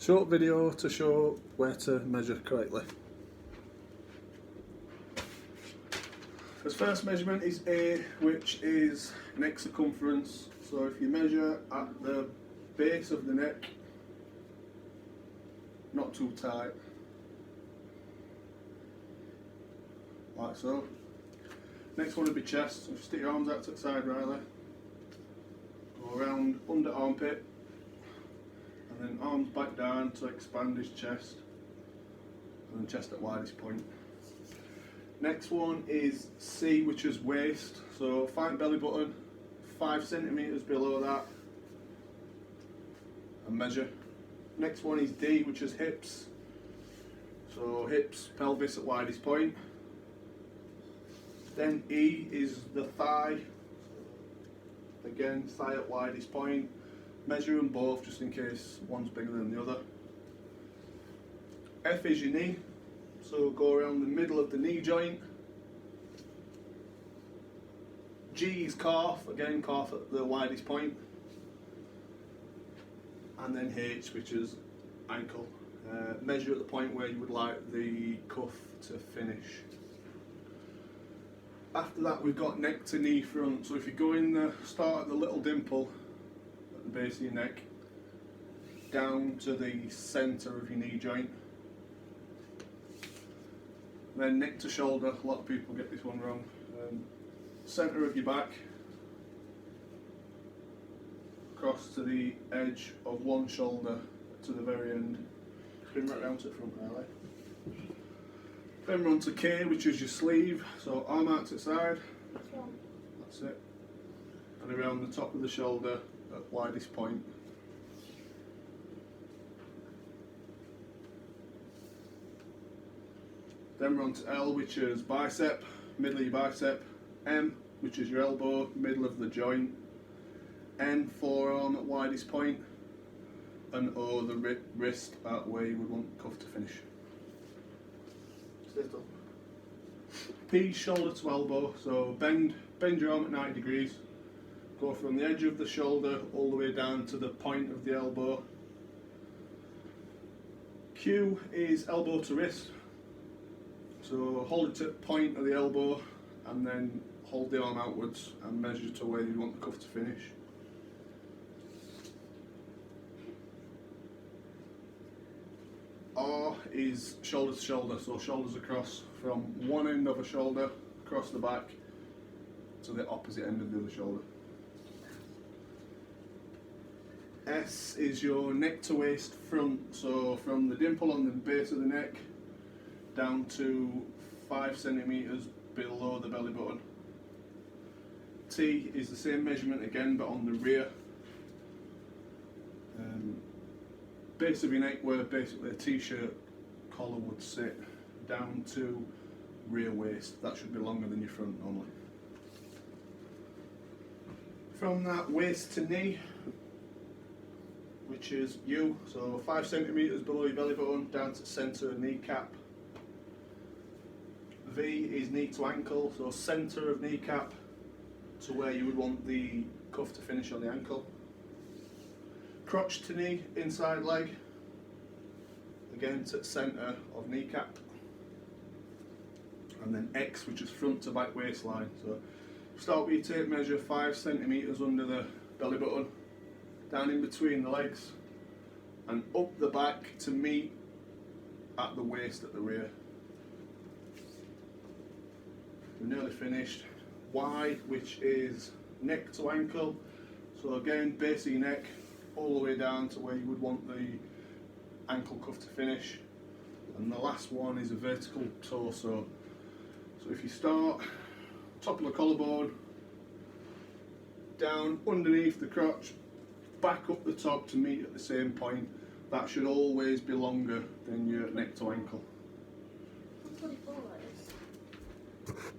Short video to show where to measure correctly. His first measurement is A, which is neck circumference. So if you measure at the base of the neck, not too tight, like so. Next one would be chest. So if you stick your arms out to the side, Riley, go around under armpit, and then arms back down to expand his chest, and then chest at widest point. Next one is C, which is waist. So find belly button 5 centimeters below that and measure. Next one is D, which is hips. So hips, pelvis at widest point. Then E is the thigh. Again, thigh at widest point. Measure them both just in case one's bigger than the other. F is your knee. So go around the middle of the knee joint. G is calf, again calf at the widest point. And then H, which is ankle. Measure at the point where you would like the cuff to finish. After that we've got neck to knee front. So if you go in the start at the little dimple at the base of your neck, down to the centre of your knee joint. Then neck to shoulder, a lot of people get this one wrong. Centre of your back, across to the edge of one shoulder to the very end. Spin right round to the front, Riley. Then run to K, which is your sleeve. So arm out to the side. That's it. And around the top of the shoulder at widest point. Then run to L, which is bicep, middle of your bicep. M, which is your elbow, middle of the joint. N, forearm at widest point. And O, the wrist at where you would want the cuff to finish. Stay still. P, shoulder to elbow. So bend your arm at 90 degrees. Go from the edge of the shoulder all the way down to the point of the elbow. Q is elbow to wrist. So hold it to the point of the elbow and then hold the arm outwards and measure to where you want the cuff to finish. R is shoulder to shoulder, so shoulders across from one end of a shoulder across the back to the opposite end of the other shoulder. S is your neck to waist front, so from the dimple on the base of the neck down to 5 centimeters below the belly button. T is the same measurement again, but on the rear. Base of your neck where basically a t-shirt collar would sit, down to rear waist. That should be longer than your front normally. From that, waist to knee, which is U, so 5 centimeters below your belly button, down to the centre of kneecap. V is knee to ankle, so centre of kneecap to where you would want the cuff to finish on the ankle. Crotch to knee, inside leg, again to the centre of kneecap. And then X, which is front to back waistline. So start with your tape measure 5 centimeters under the belly button, down in between the legs, and up the back to meet at the waist at the rear. We're nearly finished. Y, which is neck to ankle. So again, base of your neck all the way down to where you would want the ankle cuff to finish. And the last one is a vertical torso. So if you start top of the collarbone, down underneath the crotch, back up the top to meet at the same point, that should always be longer than your neck to ankle. 24 letters.